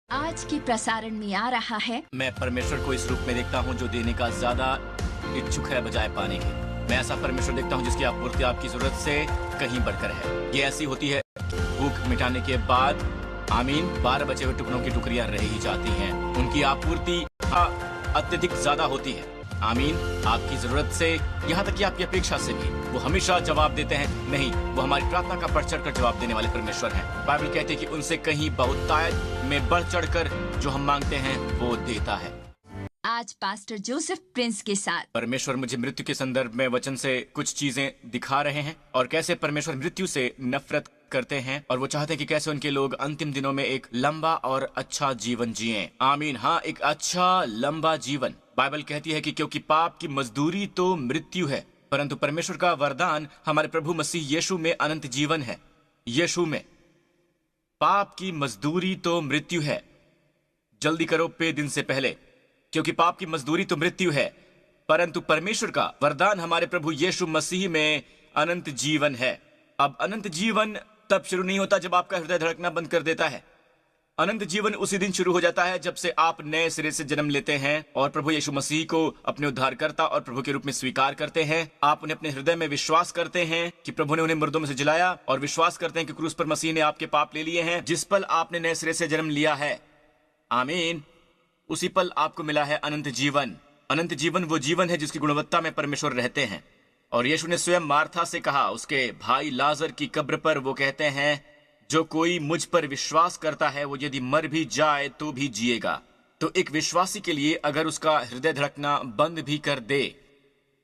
आज की प्रसारण में आ रहा है। मैं परमेश्वर को इस रूप में देखता हूँ जो देने का ज्यादा इच्छुक है बजाय पाने के। मैं ऐसा परमेश्वर देखता हूँ जिसकी आपूर्ति आपकी जरूरत से कहीं बढ़कर है। ये ऐसी होती है भूख मिटाने के बाद आमीन 12 बचे हुए टुकड़ों की टुकड़ियां रह ही जाती हैं। उनकी आपूर्ति अत्यधिक ज्यादा होती है। आमीन आपकी जरूरत से यहाँ तक कि आपकी अपेक्षा से भी वो हमेशा जवाब देते हैं। नहीं, वो हमारी प्रार्थना का बढ़ चढ़ कर जवाब देने वाले परमेश्वर हैं। बाइबल कहती है कि उनसे कहीं बहुतायत में बढ़ चढ़ कर जो हम मांगते हैं वो देता है। आज पास्टर जोसेफ प्रिंस के साथ परमेश्वर मुझे मृत्यु के संदर्भ में वचन से कुछ चीजें दिखा रहे हैं और कैसे परमेश्वर मृत्यु से नफरत करते हैं और वो चाहते हैं कि कैसे उनके लोग अंतिम दिनों में एक लंबा और अच्छा जीवन जिएं। आमीन। हाँ, एक अच्छा लंबा जीवन। बाइबल कहती है कि क्योंकि पाप की मजदूरी तो मृत्यु है, परंतु परमेश्वर का वरदान हमारे प्रभु मसीह यीशु में अनंत जीवन है। यीशु में पाप की मजदूरी तो मृत्यु है। जल्दी करो पे दिन से पहले, क्योंकि पाप की मजदूरी तो मृत्यु है, परंतु परमेश्वर का वरदान हमारे प्रभु यीशु मसीह में अनंत जीवन है। अब अनंत जीवन तब शुरू नहीं होता जब आपका हृदय धड़कना बंद कर देता है। अनंत जीवन उसी दिन शुरू हो जाता है जब से आप नए सिरे से जन्म लेते हैं और प्रभु यीशु मसीह को अपने उद्धारकर्ता और प्रभु के रूप में स्वीकार करते हैं। आप उन्हें अपने हृदय में विश्वास करते हैं कि प्रभु ने उन्हें मुर्दों में से जिलाया और विश्वास करते हैं कि क्रूस पर मसीह ने आपके पाप ले लिए हैं। जिस पल आपने नए सिरे से जन्म लिया है, आमीन, उसी पल आपको मिला है अनंत जीवन। अनंत जीवन वो जीवन है जिसकी गुणवत्ता में परमेश्वर रहते हैं। और यीशु ने स्वयं मार्था से कहा, उसके भाई लाजर की कब्र पर, वो कहते हैं जो कोई मुझ पर विश्वास करता है वो यदि मर भी जाए तो भी जिएगा। तो एक विश्वासी के लिए अगर उसका हृदय धड़कना बंद भी कर दे,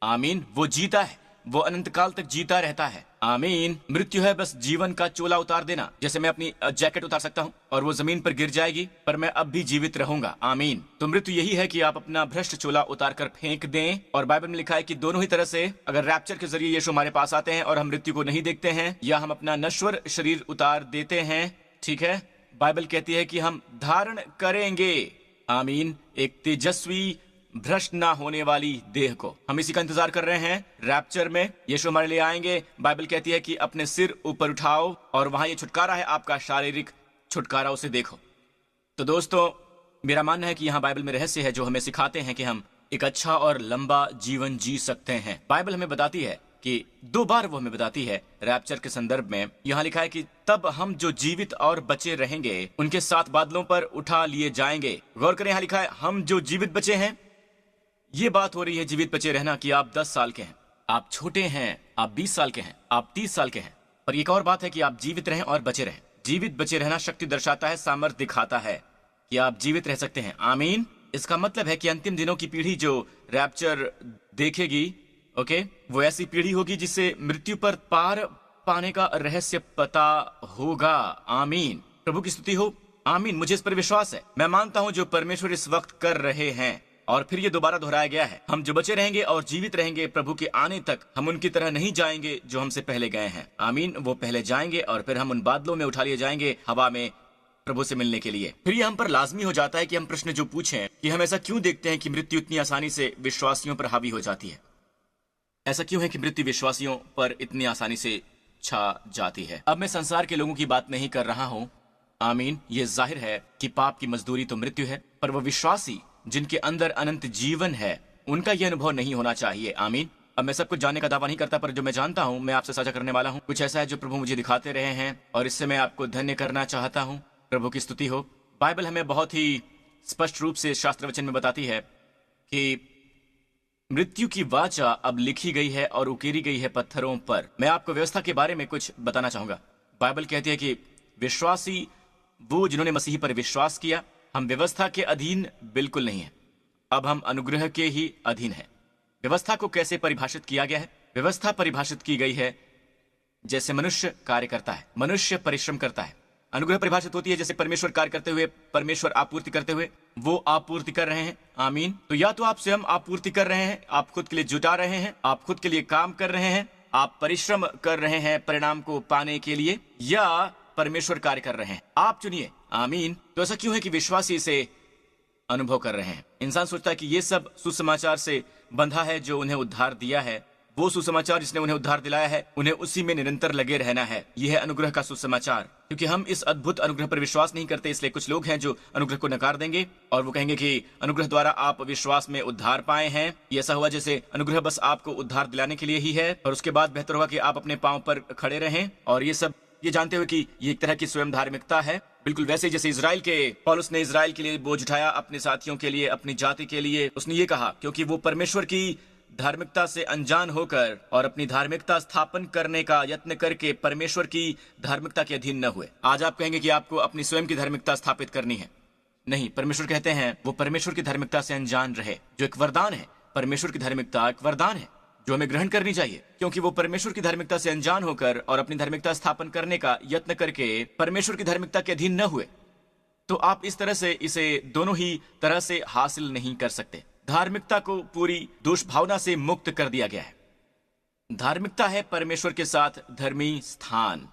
आमीन, वो जीता है, वो अनंत काल तक जीता रहता है। आमीन। मृत्यु है बस जीवन का चोला उतार देना। जैसे मैं अपनी जैकेट उतार सकता हूँ और वो जमीन पर गिर जाएगी, पर मैं अब भी जीवित रहूंगा। आमीन। तो मृत्यु यही है कि आप अपना भ्रष्ट चोला उतार कर फेंक दें। और बाइबल में लिखा है कि दोनों ही तरह से, अगर रैप्चर के जरिए यीशु हमारे पास आते हैं और हम मृत्यु को नहीं देखते हैं, या हम अपना नश्वर शरीर उतार देते हैं, ठीक है, बाइबल कहती है कि हम धारण करेंगे, आमीन, एक तेजस्वी भ्रष्ट ना होने वाली देह को। हम इसी का इंतजार कर रहे हैं। रैप्चर में यीशु हमारे लिए आएंगे। बाइबल कहती है कि अपने सिर ऊपर उठाओ और वहां ये छुटकारा है, आपका शारीरिक छुटकारा, उसे देखो। तो दोस्तों, मेरा मानना है कि यहाँ बाइबल में रहस्य है जो हमें सिखाते हैं कि हम एक अच्छा और लंबा जीवन जी सकते हैं। बाइबल हमें बताती है कि 2 बार वो हमें बताती है रैप्चर के संदर्भ में। यहाँ लिखा है कि तब हम जो जीवित और बचे रहेंगे उनके साथ बादलों पर उठा लिए जाएंगे। गौर करें, यहाँ लिखा है हम जो जीवित बचे हैं। ये बात हो रही है जीवित बचे रहना कि आप 10 साल के हैं, आप छोटे हैं, आप 20 साल के हैं, आप 30 साल के हैं। पर एक और बात है कि आप जीवित रहें और बचे रहें। जीवित बचे रहना शक्ति दर्शाता है, सामर्थ्य दिखाता है कि आप जीवित रह सकते हैं। आमीन। इसका मतलब है कि अंतिम दिनों की पीढ़ी जो रैप्चर देखेगी, ओके, वो ऐसी पीढ़ी होगी जिससे मृत्यु पर पार पाने का रहस्य पता होगा। आमीन। प्रभु की स्तुति हो। आमीन। मुझे इस पर विश्वास है। मैं मानता हूं जो परमेश्वर इस वक्त कर रहे हैं। और फिर ये दोबारा दोहराया गया है, हम जो बचे रहेंगे और जीवित रहेंगे प्रभु के आने तक, हम उनकी तरह नहीं जाएंगे जो हमसे पहले गए हैं। आमीन। वो पहले जाएंगे और फिर हम उन बादलों में उठा लिए जाएंगे हवा में प्रभु से मिलने के लिए। फिर ये हम पर लाजमी हो जाता है कि हम प्रश्न जो पूछें कि हम ऐसा क्यों देखते हैं कि मृत्यु इतनी आसानी से विश्वासियों पर हावी हो जाती है। ऐसा क्यों है कि मृत्यु विश्वासियों पर इतनी आसानी से छा जाती है। अब मैं संसार के लोगों की बात नहीं कर रहा हूँ। आमीन। ये जाहिर है कि पाप की मजदूरी तो मृत्यु है, पर वो विश्वासी जिनके अंदर अनंत जीवन है, उनका यह अनुभव नहीं होना चाहिए। आमीन। अब मैं सब कुछ जानने का दावा नहीं करता, पर जो मैं जानता हूँ मैं आपसे साझा करने वाला हूँ। कुछ ऐसा है जो प्रभु मुझे दिखाते रहे हैं और इससे मैं आपको धन्य करना चाहता हूँ। प्रभु की स्तुति हो। बाइबल हमें बहुत ही स्पष्ट रूप से शास्त्र वचन में बताती है कि मृत्यु की वाचा अब लिखी गई है और उकेरी गई है पत्थरों पर। मैं आपको व्यवस्था के बारे में कुछ बताना चाहूंगा। बाइबल कहती है कि विश्वासी वो जिन्होंने मसीह पर विश्वास किया। हम व्यवस्था के अधीन बिल्कुल नहीं है, अब हम अनुग्रह के ही अधीन हैं। व्यवस्था को कैसे परिभाषित किया गया है? व्यवस्था परिभाषित की गई है जैसे मनुष्य कार्य करता है, मनुष्य परिश्रम करता है। अनुग्रह परिभाषित होती है जैसे परमेश्वर कार्य करते हुए, परमेश्वर आपूर्ति करते हुए, वो आपूर्ति कर रहे हैं। आमीन। तो या तो आप स्वयं आपूर्ति कर रहे हैं, आप खुद के लिए जुटा रहे हैं, आप खुद के लिए काम कर रहे हैं, आप परिश्रम कर रहे हैं परिणाम को पाने के लिए, या परमेश्वर कार्य कर रहे हैं। आप चुनिए। आमीन। तो ऐसा क्यों है कि विश्वासी इसे अनुभव कर रहे हैं? इंसान सोचता है कि ये सब सुसमाचार से बंधा है जो उन्हें उद्धार दिया है, वो सुसमाचार जिसने उन्हें उद्धार दिलाया है, उन्हें उसी में निरंतर लगे रहना है। यह है अनुग्रह का सुसमाचार। क्योंकि हम इस अद्भुत अनुग्रह पर विश्वास नहीं करते, इसलिए कुछ लोग हैं जो अनुग्रह को नकार देंगे और वो कहेंगे कि अनुग्रह द्वारा आप विश्वास में उद्धार पाए हैं। ये ऐसा हुआ जैसे अनुग्रह बस आपको उद्धार दिलाने के लिए ही है, और उसके बाद बेहतर होगा कि आप अपने पांव पर खड़े रहें। और ये जानते हुए कि ये एक तरह की स्वयं धार्मिकता है, बिल्कुल वैसे जैसे इजराइल के पौलुस ने इजराइल के लिए बोझ उठाया, अपने साथियों के लिए, अपनी जाति के लिए। उसने ये कहा क्योंकि वो परमेश्वर की धार्मिकता से अनजान होकर और अपनी धार्मिकता स्थापन करने का यत्न करके परमेश्वर की धार्मिकता के अधीन न हुए। आज आप कहेंगे कि आपको अपनी स्वयं की धार्मिकता स्थापित करनी है। नहीं, परमेश्वर कहते हैं वो परमेश्वर की धार्मिकता से अनजान रहे, जो एक वरदान है। परमेश्वर की धार्मिकता एक वरदान है जो हमें ग्रहण करनी चाहिए, क्योंकि वो परमेश्वर की धार्मिकता से अनजान होकर और अपनी धार्मिकता स्थापन करने का यत्न करके परमेश्वर की धार्मिकता के अधीन न हुए। तो आप इस तरह से इसे दोनों ही तरह से हासिल नहीं कर सकते। धार्मिकता को पूरी दोष भावना से मुक्त कर दिया गया है। धार्मिकता है परमेश्वर के साथ धर्मी स्थान।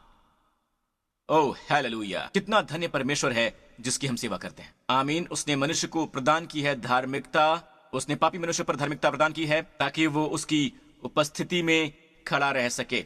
Oh hallelujah! कितना धन्य परमेश्वर है जिसकी हम सेवा करते हैं। आमीन। उसने मनुष्य को प्रदान की है धार्मिकता। उसने पापी मनुष्य पर धार्मिकता प्रदान की है ताकि वो उसकी उपस्थिति में खड़ा रह सके।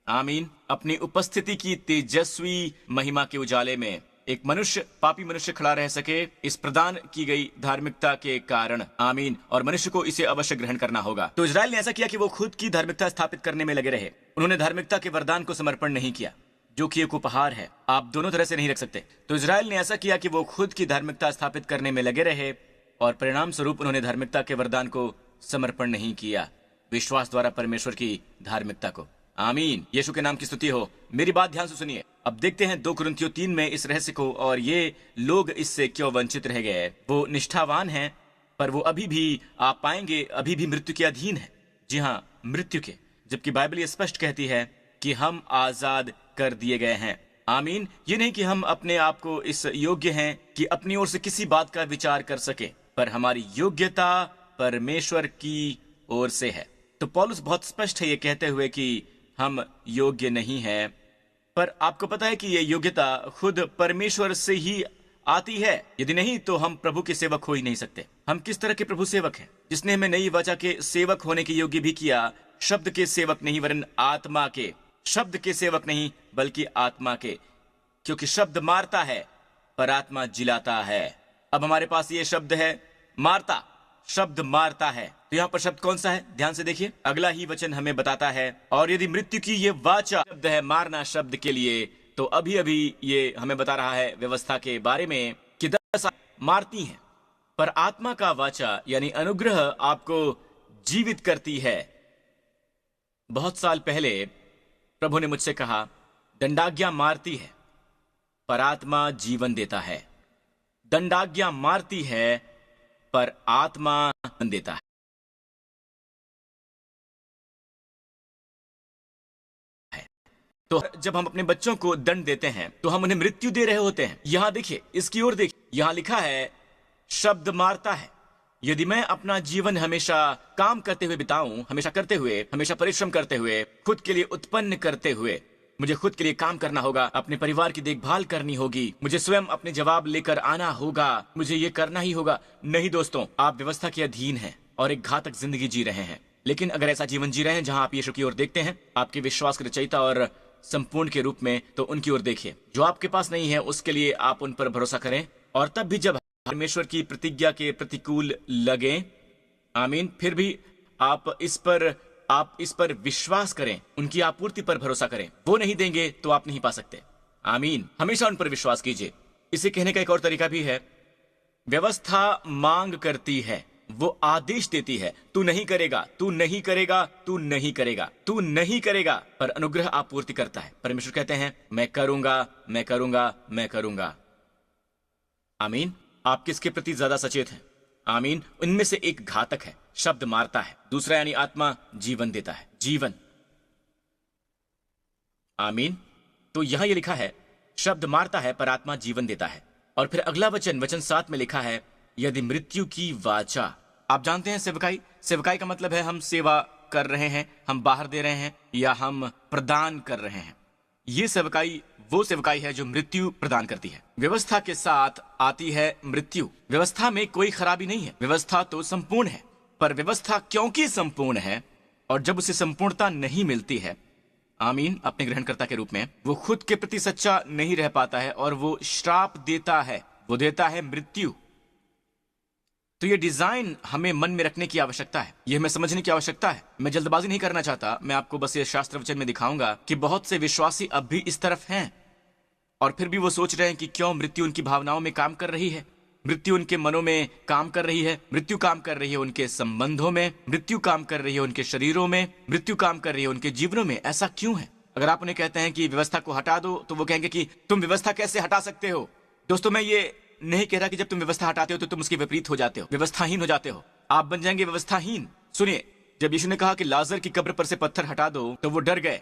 आमीन। अपनी उपस्थिति की तेजस्वी महिमा के उजाले में एक मनुष्य, पापी मनुष्य खड़ा रह सके इस प्रदान की गई धार्मिकता के कारण। आमीन। और मनुष्य को इसे अवश्य ग्रहण करना होगा। तो इजराइल ने ऐसा किया कि वो खुद की धार्मिकता स्थापित करने में लगे रहे। उन्होंने धार्मिकता के वरदान को समर्पण नहीं किया, जो कि एक उपहार है। आप दोनों तरह से नहीं रख सकते। तो इजराइल ने ऐसा किया कि वो खुद की धार्मिकता स्थापित करने में लगे रहे, और परिणाम स्वरूप उन्होंने धार्मिकता के वरदान को समर्पण नहीं किया, विश्वास द्वारा परमेश्वर की धार्मिकता को। आमीन। यीशु के नाम की स्तुति हो। मेरी बात ध्यान से सुनिए। अब देखते हैं 2 कुरिन्थियों 3 में इस रहस्य को, और ये लोग इससे क्यों वंचित रह गए। वो निष्ठावान हैं, पर वो अभी भी, आप पाएंगे, अभी भी मृत्यु के अधीन है। जी हाँ, मृत्यु के, जबकि बाइबल ये स्पष्ट कहती है कि हम आजाद कर दिए गए हैं। आमीन। ये नहीं कि हम अपने आप को इस योग्य हैं कि अपनी ओर से किसी बात का विचार कर सके, पर हमारी योग्यता परमेश्वर की ओर से है। तो पौलुस बहुत स्पष्ट है ये कहते हुए कि हम योग्य नहीं हैं, पर आपको पता है कि ये योग्यता खुद परमेश्वर से ही आती है। यदि नहीं तो हम प्रभु के सेवक हो ही नहीं सकते। हम किस तरह के प्रभु सेवक हैं? जिसने हमें नई वाचा के सेवक होने के योग्य भी किया, शब्द के सेवक नहीं वरन आत्मा के। शब्द के सेवक नहीं बल्कि आत्मा के, क्योंकि शब्द मारता है पर आत्मा जिलाता है। अब हमारे पास ये शब्द है मारता, शब्द मारता है। तो यहाँ पर शब्द कौन सा है? ध्यान से देखिए, अगला ही वचन हमें बताता है। और यदि मृत्यु की ये वाचा शब्द है मारना शब्द के लिए, तो अभी अभी ये हमें बता रहा है व्यवस्था के बारे में कि 10 मारती हैं, पर आत्मा का वाचा यानी अनुग्रह आपको जीवित करती है। बहुत साल पहले प्रभु ने मुझसे कहा, दंडाज्ञा मारती है पर आत्मा जीवन देता है। दंडाज्ञा मारती है पर आत्मा जीवन देता है। तो जब हम अपने बच्चों को दंड देते हैं तो हम उन्हें मृत्यु दे रहे होते हैं। यहां देखिए, इसकी ओर देखिए, यहां लिखा है शब्द मारता है। यदि मैं अपना जीवन हमेशा काम करते हुए बिताऊं, हमेशा करते हुए, हमेशा परिश्रम करते हुए, खुद के लिए उत्पन्न करते हुए, मुझे खुद के लिए काम करना होगा, अपने परिवार की देखभाल करनी होगी, मुझे स्वयं अपने जवाब लेकर आना होगा, मुझे ये करना ही होगा। नहीं दोस्तों, आप व्यवस्था के अधीन हैं और एक घातक जिंदगी जी रहे हैं। लेकिन अगर ऐसा जीवन जी रहे हैं जहां आप यीशु की ओर देखते हैं, आपके विश्वास के रचयिता और संपूर्ण के रूप में, तो उनकी ओर देखिए। जो आपके पास नहीं है उसके लिए आप उन पर भरोसा करें, और तब भी जब परमेश्वर की प्रतिज्ञा के प्रतिकूल लगे, आमीन, फिर भी आप इस पर विश्वास करें, उनकी आपूर्ति पर भरोसा करें। वो नहीं देंगे तो आप नहीं पा सकते। आमीन। हमेशा उन पर विश्वास कीजिए। इसे कहने का एक और तरीका भी है, व्यवस्था मांग करती है, वो आदेश देती है, तू नहीं करेगा, तू नहीं करेगा, तू नहीं करेगा, तू नहीं करेगा, पर अनुग्रह आपूर्ति करता है। परमेश्वर कहते हैं, मैं करूंगा, मैं करूंगा, मैं करूंगा। आमीन। आप किसके प्रति ज्यादा सचेत हैं? आमीन। उनमें से एक घातक है, शब्द मारता है, दूसरा यानी आत्मा जीवन देता है, जीवन। आमीन। तो यहां यह लिखा है, शब्द मारता है पर आत्मा जीवन देता है। और फिर अगला वचन 7 में लिखा है, यदि मृत्यु की वाचा। आप जानते हैं सेवकाई का मतलब है हम सेवा कर रहे हैं, हम बाहर दे रहे हैं, या हम प्रदान कर रहे हैं। ये सेवकाई वो सेवकाई है जो मृत्यु प्रदान करती है। व्यवस्था के साथ आती है मृत्यु। व्यवस्था में कोई खराबी नहीं है, व्यवस्था तो संपूर्ण है, पर व्यवस्था क्योंकि संपूर्ण है और जब उसे संपूर्णता नहीं मिलती है, आमीन, अपने ग्रहणकर्ता के रूप में, वो खुद के प्रति सच्चा नहीं रह पाता है और वो श्राप देता है, वो देता है मृत्यु। तो ये डिजाइन हमें मन में रखने की आवश्यकता है, ये हमें समझने की आवश्यकता है। मैं जल्दबाजी नहीं करना चाहता, मैं आपको बस ये शास्त्र वचन में दिखाऊंगा कि बहुत से विश्वासी अब भी इस तरफ हैं और फिर भी वो सोच रहे हैं कि क्यों मृत्यु उनकी भावनाओं में काम कर रही है, मृत्यु उनके मनों में काम कर रही है, मृत्यु काम कर रही है उनके संबंधों में, मृत्यु काम कर रही है उनके शरीरों में, मृत्यु काम कर रही है उनके जीवनों में। ऐसा क्यों है? अगर आप उन्हें कहते हैं कि व्यवस्था को हटा दो, तो वो कहेंगे कि तुम व्यवस्था कैसे हटा सकते हो? दोस्तों, मैं ये नहीं कह रहा कि जब तुम व्यवस्था हटाते हो तो तुम उसके विपरीत हो जाते हो, व्यवस्थाहीन हो जाते हो, आप बन जाएंगे व्यवस्थाहीन। सुनिए, जब यीशु ने कहा कि लाजर की कब्र पर से पत्थर हटा दो, तो वो डर गए।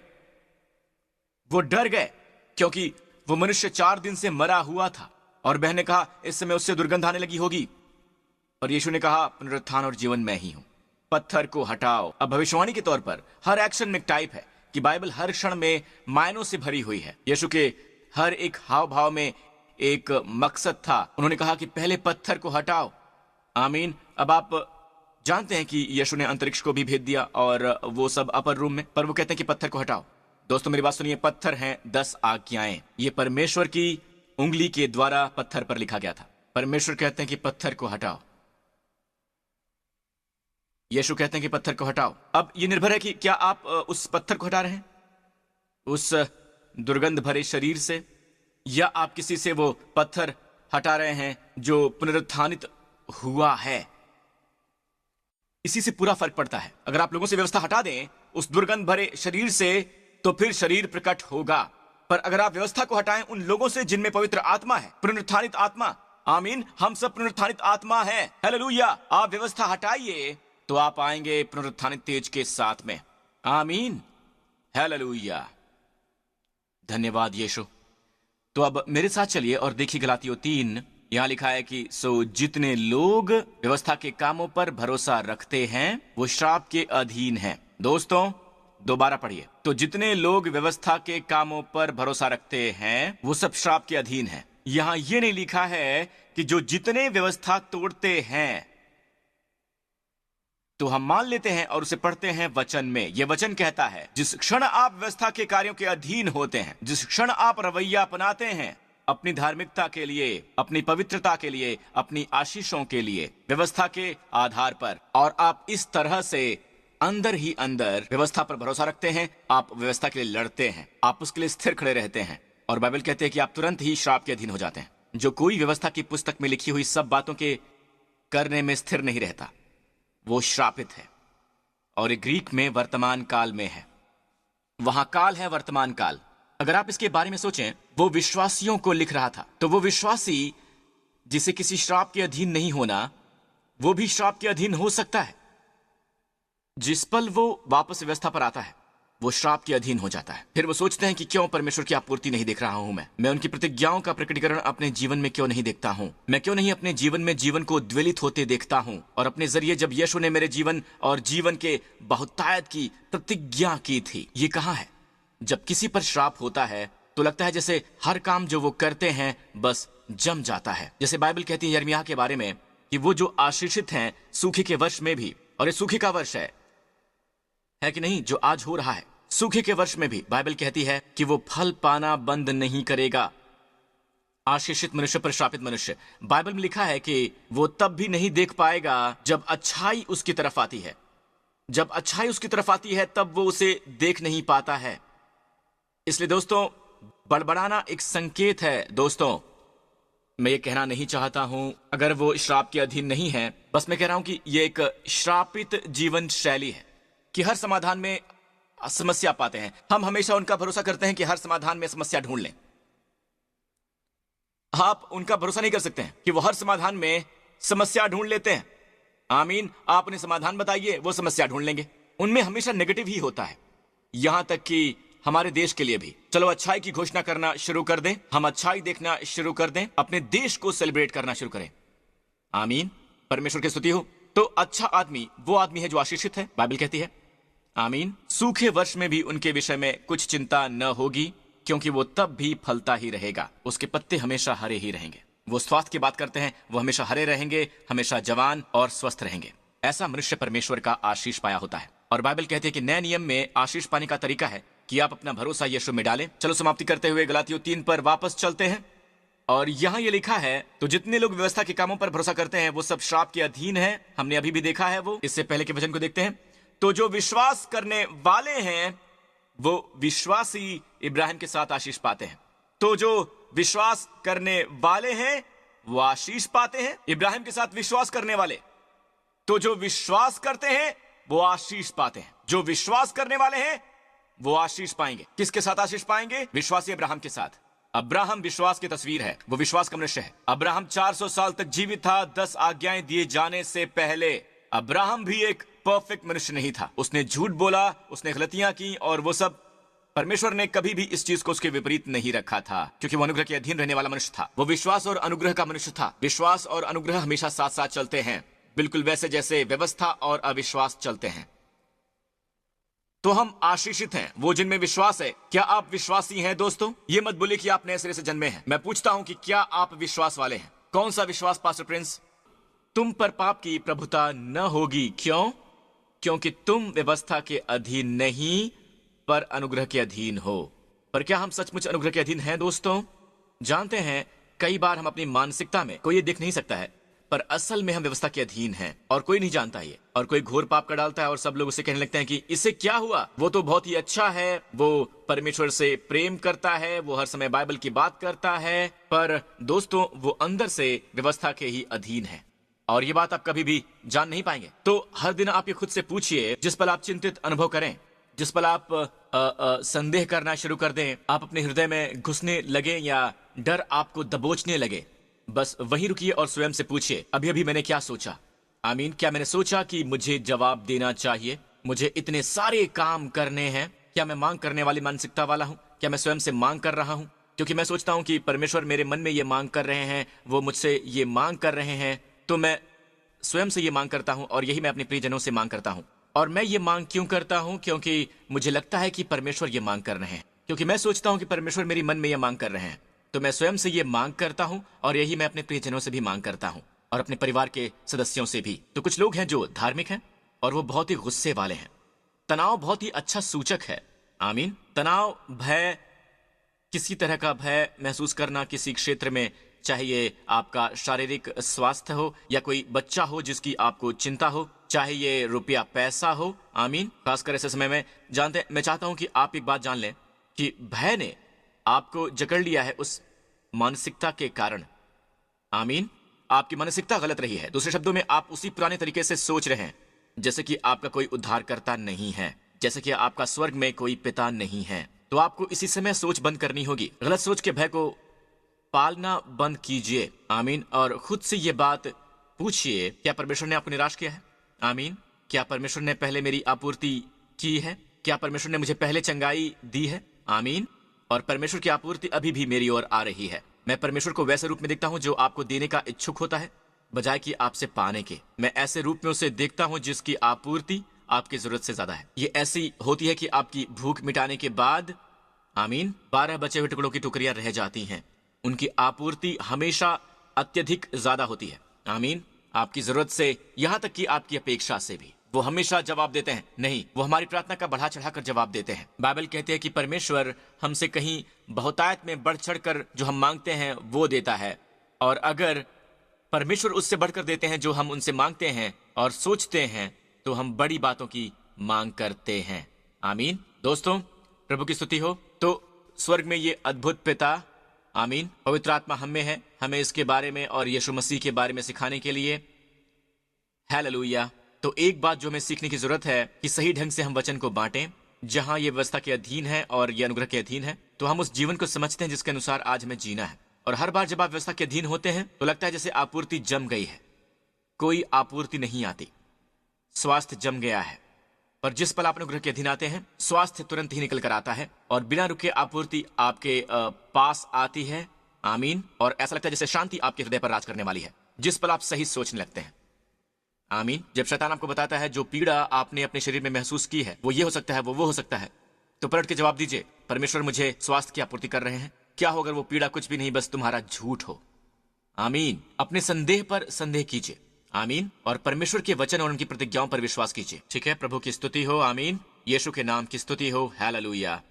वो डर गए क्योंकि वो मनुष्य 4 दिन से मरा हुआ था और बहन ने कहा इस समय उससे दुर्गंध आने लगी होगी, और यीशु ने कहा पुनरुत्थान और जीवन मैं ही हूं, पत्थर को हटाओ। अब भविष्यवाणी के तौर पर हर एक्शन में एक टाइप है कि बाइबल हर क्षण में मायनों से भरी हुई है। यीशु के हर एक हाव भाव में एक मकसद था। उन्होंने कहा कि पहले पत्थर को हटाओ। आमीन। अब आप जानते हैं कि यीशु ने अंतरिक्ष को भी भेज दिया और वो सब अपर रूम में, पर वो कहते हैं कि पत्थर को हटाओ। दोस्तों, मेरी बात सुनिए, पत्थर हैं 10 आज्ञाएं। ये परमेश्वर की उंगली के द्वारा पत्थर पर लिखा गया था। परमेश्वर कहते हैं कि पत्थर को हटाओ, यीशु कहते हैं कि पत्थर को हटाओ। अब ये निर्भर है कि क्या आप उस पत्थर को हटा रहे हैं, उस दुर्गंध भरे शरीर से, या आप किसी से वो पत्थर हटा रहे हैं जो पुनरुत्थानित हुआ है। इसी से पूरा फर्क पड़ता है। अगर आप लोगों से व्यवस्था हटा दें उस दुर्गंध भरे शरीर से, तो फिर शरीर प्रकट होगा। पर अगर आप व्यवस्था को हटाएं उन लोगों से जिनमें पवित्र आत्मा है, पुनरुत्थानित आत्मा, आमीन, हम सब पुनरुत्थानित आत्मा है, हालेलुया। आप व्यवस्था हटाइए तो आप आएंगे पुनरुत्थानित तेज के साथ में, आमीन, हालेलुया। धन्यवाद यीशु। तो अब मेरे साथ चलिए और देखिए गलातियों 3, यहां लिखा है कि सो जितने लोग व्यवस्था के कामों पर भरोसा रखते हैं वो श्राप के अधीन हैं। दोस्तों, दोबारा पढ़िए, तो जितने लोग व्यवस्था के कामों पर भरोसा रखते हैं वो सब श्राप के अधीन हैं। यहां ये नहीं लिखा है कि जो जितने व्यवस्था तोड़ते हैं। तो हम मान लेते हैं और उसे पढ़ते हैं वचन में। यह वचन कहता है जिस क्षण आप व्यवस्था के कार्यों के अधीन होते हैं, जिस क्षण आप रवैया अपनाते हैं अपनी धार्मिकता के लिए, अपनी पवित्रता के लिए, अपनी आशीषों के लिए, व्यवस्था के आधार पर, और आप इस तरह से अंदर ही अंदर व्यवस्था पर भरोसा रखते हैं, आप व्यवस्था के लिए लड़ते हैं, आप उसके लिए स्थिर खड़े रहते हैं, और बाइबल कहते हैं कि आप तुरंत ही श्राप के अधीन हो जाते हैं। जो कोई व्यवस्था की पुस्तक में लिखी हुई सब बातों के करने में स्थिर नहीं रहता, वो श्रापित है। और ग्रीक में वर्तमान काल में है, वहां काल है वर्तमान काल। अगर आप इसके बारे में सोचें, वो विश्वासियों को लिख रहा था, तो वो विश्वासी जिसे किसी श्राप के अधीन नहीं होना, वो भी श्राप के अधीन हो सकता है। जिस पल वो वापस व्यवस्था पर आता है वो श्राप के अधीन हो जाता है। फिर वो सोचते हैं कि क्यों परमेश्वर की आपूर्ति नहीं देख रहा हूं, मैं उनकी प्रतिज्ञाओं का प्रकटीकरण अपने जीवन में क्यों नहीं देखता हूं, मैं क्यों नहीं अपने जीवन में जीवन को द्वेलित होते देखता हूं। और अपने जरिए जब यीशु ने मेरे जीवन और जीवन के बहुतायत की प्रतिज्ञा की थी, ये कहां है? जब किसी पर श्राप होता है तो लगता है जैसे हर काम जो वो करते हैं बस जम जाता है। जैसे बाइबल कहती है यिर्मयाह के बारे में कि वो जो आशीषित हैं सूखे के वर्ष में भी, और ये सूखे का वर्ष है कि नहीं जो आज हो रहा है, सूखे के वर्ष में भी बाइबल कहती है कि वो फल पाना बंद नहीं करेगा। आशीषित मनुष्य पर श्रापित मनुष्य, बाइबल में लिखा है कि वो तब भी नहीं देख पाएगा जब अच्छाई उसकी तरफ आती है। जब अच्छाई उसकी तरफ आती है तब वो उसे देख नहीं पाता है। इसलिए दोस्तों, बड़बड़ाना एक संकेत है। दोस्तों, मैं ये कहना नहीं चाहता हूं अगर वो श्राप के अधीन नहीं है, बस मैं कह रहा हूं कि ये एक श्रापित जीवन शैली है कि हर समाधान में समस्या पाते हैं। हम हमेशा उनका भरोसा करते हैं कि हर समाधान में समस्या ढूंढ लें। आप उनका भरोसा नहीं कर सकते हैं कि वो हर समाधान में समस्या ढूंढ लेते हैं। आमीन। आप उन्हें समाधान बताइए, वो समस्या ढूंढ लेंगे। उनमें हमेशा नेगेटिव ही होता है, यहां तक कि हमारे देश के लिए भी। चलो अच्छाई की घोषणा करना शुरू कर दें, हम अच्छाई देखना शुरू कर दें, अपने देश को सेलिब्रेट करना शुरू करें। आमीन। परमेश्वर की स्तुति हो। तो अच्छा आदमी वो आदमी है जो आशीषित है, बाइबल कहती है। आमीन। सूखे वर्ष में भी उनके विषय में कुछ चिंता न होगी, क्योंकि वो तब भी फलता ही रहेगा, उसके पत्ते हमेशा हरे ही रहेंगे। वो स्वास्थ्य की बात करते हैं, वो हमेशा हरे रहेंगे, हमेशा जवान और स्वस्थ रहेंगे। ऐसा मनुष्य परमेश्वर का आशीष पाया होता है। और बाइबल कहती है कि नए नियम में आशीष पाने का तरीका है कि आप अपना भरोसा यीशु में डालें। चलो समाप्ति करते हुए गलातियों 3 पर वापस चलते हैं। और यहाँ ये लिखा है, तो जितने लोग व्यवस्था के कामों पर भरोसा करते हैं वो सब श्राप के अधीन है। हमने अभी भी देखा है वो। इससे पहले के वचन को देखते हैं। तो जो विश्वास करने वाले हैं वो विश्वासी इब्राहिम के साथ आशीष पाते हैं। तो जो विश्वास करने वाले हैं वो आशीष पाते हैं। इब्राहिम के साथ विश्वास करने वाले, तो जो विश्वास करते हैं वो आशीष पाते हैं। जो विश्वास करने वाले हैं वो आशीष पाएंगे। किसके साथ आशीष पाएंगे? विश्वासी अब्राहम के साथ। अब्राहम विश्वास की तस्वीर है, वो विश्वास का मनुष्य है। अब्राहम 400 साल तक जीवित था 10 आज्ञाएं दिए जाने से पहले। अब्राहम भी एक परफेक्ट मनुष्य नहीं था। उसने झूठ बोला, उसने गलतियां की, और वो सब परमेश्वर ने कभी भी इस चीज को उसके विपरीत नहीं रखा था, क्योंकि वो अनुग्रह के अधीन रहने वाला मनुष्य था। वो विश्वास और अनुग्रह का मनुष्य था। विश्वास और अनुग्रह हमेशा साथ साथ चलते हैं, बिल्कुल वैसे जैसे व्यवस्था और अविश्वास चलते हैं। तो हम आशीषित हैं वो जिनमें विश्वास है। क्या आप विश्वासी हैं दोस्तों? ये मत बोलिए कि आप नए सिरे से जन्मे हैं। मैं पूछता हूं कि क्या आप विश्वास वाले हैं? कौन सा विश्वास पास्टर प्रिंस? तुम पर पाप की प्रभुता न होगी। क्यों? क्योंकि तुम व्यवस्था के अधीन नहीं पर अनुग्रह के अधीन हो। पर क्या हम सचमुच अनुग्रह के अधीन हैं दोस्तों? जानते हैं कई बार हम अपनी मानसिकता में, कोई ये देख नहीं सकता है, पर असल में हम व्यवस्था के अधीन हैं और कोई नहीं जानता ये। और कोई घोर पाप कर डालता है और सब लोग उसे कहने लगते हैं कि इससे क्या हुआ, वो तो बहुत ही अच्छा है, वो परमेश्वर से प्रेम करता है, वो हर समय बाइबल की बात करता है। पर दोस्तों वो अंदर से व्यवस्था के ही अधीन है और ये बात आप कभी भी जान नहीं पाएंगे। तो हर दिन आप ये खुद से पूछिए, जिस पल आप चिंतित अनुभव करें, जिस पल आप संदेह करना शुरू कर दें, आप अपने हृदय में घुसने लगे या डर आपको दबोचने लगे, बस वहीं रुकिए और स्वयं से पूछिए, अभी अभी मैंने क्या सोचा? आमीन। क्या मैंने सोचा कि मुझे जवाब देना चाहिए? मुझे इतने सारे काम करने हैं। क्या मैं मांग करने वाली मानसिकता वाला हूं? क्या मैं स्वयं से मांग कर रहा हूं? क्योंकि मैं सोचता हूं कि परमेश्वर मेरे मन में ये मांग कर रहे हैं, वो मुझसे ये मांग कर रहे हैं, तो मैं स्वयं से ये मांग करता हूं और यही मैं अपने प्रियजनों से मांग करता हूं। और मैं ये मांग क्यों करता हूं? क्योंकि मुझे लगता है कि परमेश्वर ये मांग कर रहे हैं, क्योंकि मैं सोचता हूं कि परमेश्वर मेरे मन में ये मांग कर रहे हैं, तो मैं स्वयं से ये मांग करता हूं और यही मैं अपने प्रियजनों से भी मांग करता हूं और अपने परिवार के सदस्यों से भी। तो कुछ लोग हैं जो धार्मिक हैं और वो बहुत ही गुस्से वाले हैं। तनाव बहुत ही अच्छा सूचक है। आमीन। तनाव, भय, किसी तरह का भय महसूस करना किसी क्षेत्र में, चाहे ये आपका शारीरिक स्वास्थ्य हो या कोई बच्चा हो जिसकी आपको चिंता हो, चाहे ये रुपया पैसा हो। आमीन। खासकर ऐसे समय में जानते, मैं चाहता हूं कि आप एक बात जान लें कि भय ने आपको जकड़ लिया है उस मानसिकता के कारण। आमीन। आपकी मानसिकता गलत रही है। दूसरे शब्दों में, आप उसी पुराने तरीके से सोच रहे हैं, जैसे कि आपका कोई उद्धारकर्ता नहीं है, जैसे कि आपका स्वर्ग में कोई पिता नहीं है। तो आपको इसी समय सोच बंद करनी होगी। गलत सोच के भय को पालना बंद कीजिए। आमीन। और खुद से ये बात पूछिए, क्या परमेश्वर ने आपको निराश किया है? आमीन। क्या परमेश्वर ने पहले मेरी आपूर्ति की है? क्या परमेश्वर ने मुझे पहले चंगाई दी है? आमीन। और परमेश्वर की आपूर्ति अभी भी मेरी ओर आ रही है। मैं परमेश्वर को वैसे रूप में देखता हूं जो आपको देने का इच्छुक होता है, बजाय कि आपसे पाने के। मैं ऐसे रूप में उसे देखता हूं जिसकी आपूर्ति आपकी जरूरत से ज्यादा है। ये ऐसी होती है कि आपकी भूख मिटाने के बाद, आमीन, 12 बचे हुए टुकड़ों की टुकड़ियां रह जाती हैं। उनकी आपूर्ति हमेशा अत्यधिक ज्यादा होती है। आमीन। आपकी जरूरत से, यहां तक कि आपकी अपेक्षा से भी वो हमेशा जवाब देते हैं। नहीं, वो हमारी प्रार्थना का बढ़ा चढ़ाकर जवाब देते हैं। बाइबल कहते हैं कि परमेश्वर हमसे कहीं बहुतायत में बढ़ चढ़कर जो हम मांगते हैं वो देता है। और अगर परमेश्वर उससे बढ़कर देते हैं जो हम उनसे मांगते हैं और सोचते हैं, तो हम बड़ी बातों की मांग करते हैं। आमीन। दोस्तों, प्रभु की स्तुति हो। तो स्वर्ग में ये अद्भुत पिता, आमीन, पवित्र आत्मा हम में है, हमें इसके बारे में और यीशु मसीह के बारे में सिखाने के लिए। हालेलुया। तो एक बात जो हमें सीखने की जरूरत है कि सही ढंग से हम वचन को बांटें। जहां ये व्यवस्था के अधीन है और ये अनुग्रह के अधीन है, तो हम उस जीवन को समझते हैं जिसके अनुसार आज हमें जीना है। और हर बार जब आप व्यवस्था के अधीन होते हैं तो लगता है जैसे आपूर्ति जम गई है, कोई आपूर्ति नहीं आती, स्वास्थ्य जम गया है। पर जिस पल आप अनुग्रह के अधीन आते हैं, स्वास्थ्य तुरंत ही निकल कर आता है और बिना रुके आपूर्ति आपके पास आती है। आमीन। और ऐसा लगता है जैसे शांति आपके हृदय पर राज करने वाली है जिस पल आप सही सोचने लगते हैं। आमीन। जब शैतान आपको बताता है जो पीड़ा आपने अपने शरीर में महसूस की है, वो ये हो सकता है, वो हो सकता है, तो पलट के जवाब दीजिए, परमेश्वर मुझे स्वास्थ्य की आपूर्ति कर रहे हैं। क्या हो अगर वो पीड़ा कुछ भी नहीं, बस तुम्हारा झूठ हो? आमीन। अपने संदेह पर संदेह कीजिए। आमीन। और परमेश्वर के वचन और उनकी प्रतिज्ञाओं पर विश्वास कीजिए। ठीक है, प्रभु की स्तुति हो। आमीन। यीशु के नाम की स्तुति हो। हालेलुया।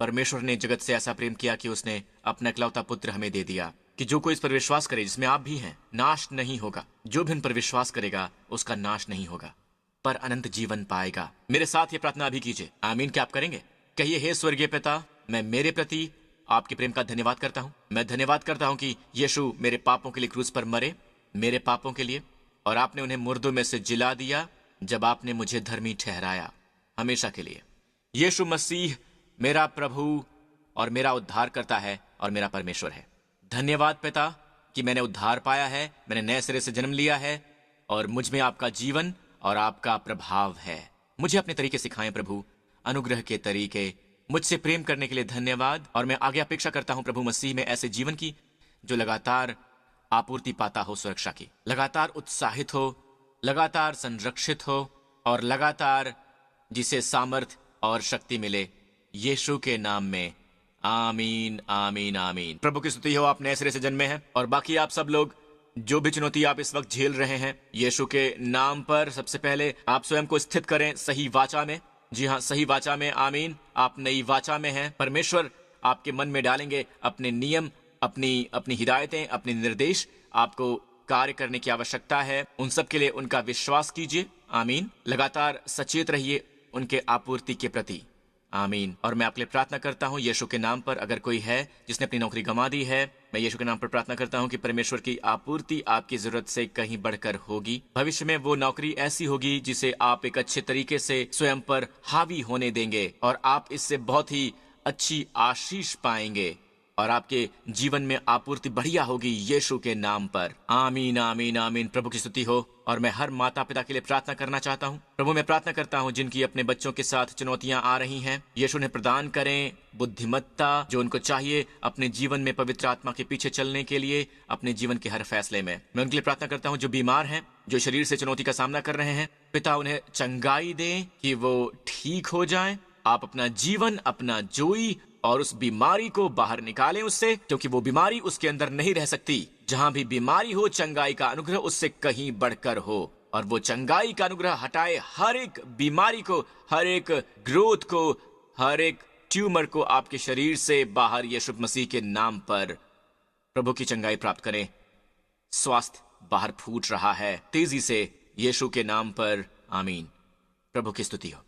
परमेश्वर ने जगत से ऐसा प्रेम किया कि उसने अपना इकलौता पुत्र हमें दे दिया, कि जो कोई इस पर विश्वास करे, जिसमें आप भी हैं, नाश नहीं होगा। जो भी इन पर विश्वास करेगा उसका नाश नहीं होगा, पर अनंत जीवन पाएगा। मेरे साथ ये प्रार्थना अभी कीजिए। आमीन। क्या आप करेंगे? कहिए, हे स्वर्गीय पिता, मैं मेरे प्रति आपके प्रेम का धन्यवाद करता हूँ। मैं धन्यवाद करता हूँ कि यीशु मेरे पापों के लिए क्रूस पर मरे, मेरे पापों के लिए, और आपने उन्हें मुर्दों में से जिला दिया जब आपने मुझे धर्मी ठहराया हमेशा के लिए। यीशु मसीह मेरा प्रभु और मेरा उद्धार करता है और मेरा परमेश्वर है। धन्यवाद पिता कि मैंने उद्धार पाया है, मैंने नए सिरे से जन्म लिया है और मुझ में आपका जीवन और आपका प्रभाव है। मुझे अपने तरीके सिखाएं प्रभु, अनुग्रह के तरीके। मुझसे प्रेम करने के लिए धन्यवाद। और मैं आगे अपेक्षा करता हूं प्रभु मसीह में ऐसे जीवन की जो लगातार आपूर्ति पाता हो, सुरक्षा की, लगातार उत्साहित हो, लगातार संरक्षित हो और लगातार जिसे सामर्थ और शक्ति मिले। यीशु के नाम में आमीन, आमीन, आमीन। प्रभु की स्तुति हो। आप नए सिरे से जन्मे हैं और बाकी आप सब लोग जो भी चुनौती आप इस वक्त झेल रहे हैं, यीशु के नाम पर सबसे पहले आप स्वयं को स्थित करें सही वाचा में। जी हाँ, सही वाचा में। आमीन। आप नई वाचा में हैं। परमेश्वर आपके मन में डालेंगे अपने नियम, अपनी हिदायतें, अपने निर्देश। आपको कार्य करने की आवश्यकता है, उन सब के लिए उनका विश्वास कीजिए। आमीन। लगातार सचेत रहिए उनके आपूर्ति के प्रति। आमीन। और मैं आपके लिए प्रार्थना करता हूँ यीशु के नाम पर, अगर कोई है जिसने अपनी नौकरी गंवा दी है, मैं यीशु के नाम पर प्रार्थना करता हूँ कि परमेश्वर की आपूर्ति आपकी जरूरत से कहीं बढ़कर होगी। भविष्य में वो नौकरी ऐसी होगी जिसे आप एक अच्छे तरीके से स्वयं पर हावी होने देंगे और आप इससे बहुत ही अच्छी आशीष पाएंगे और आपके जीवन में आपूर्ति बढ़िया होगी यीशु के नाम पर। आमीन, आमीन, आमीन। प्रभु की स्तुति हो। और मैं हर माता पिता के लिए प्रार्थना करना चाहता हूँ। प्रभु, मैं प्रार्थना करता हूँ जिनकी अपने बच्चों के साथ चुनौतियां आ रही हैं, यीशु ने प्रदान करें बुद्धिमत्ता जो उनको चाहिए अपने जीवन में पवित्र आत्मा के पीछे चलने के लिए, अपने जीवन के हर फैसले में। मैं उनके लिए प्रार्थना करता हूँ जो बीमार हैं, जो शरीर से चुनौती का सामना कर रहे हैं। पिता, उन्हें चंगाई दें कि वो ठीक हो जाएं। आप अपना जीवन, अपना जोई और उस बीमारी को बाहर निकालें उससे, क्योंकि वो बीमारी उसके अंदर नहीं रह सकती। जहां भी बीमारी हो, चंगाई का अनुग्रह उससे कहीं बढ़कर हो और वो चंगाई का अनुग्रह हटाए हर एक बीमारी को, हर एक ग्रोथ को, हर एक ट्यूमर को आपके शरीर से बाहर यीशु मसीह के नाम पर प्रभु की चंगाई प्राप्त करें। स्वास्थ्य बाहर फूट रहा है तेजी से यीशु के नाम पर। आमीन। प्रभु की स्तुति हो।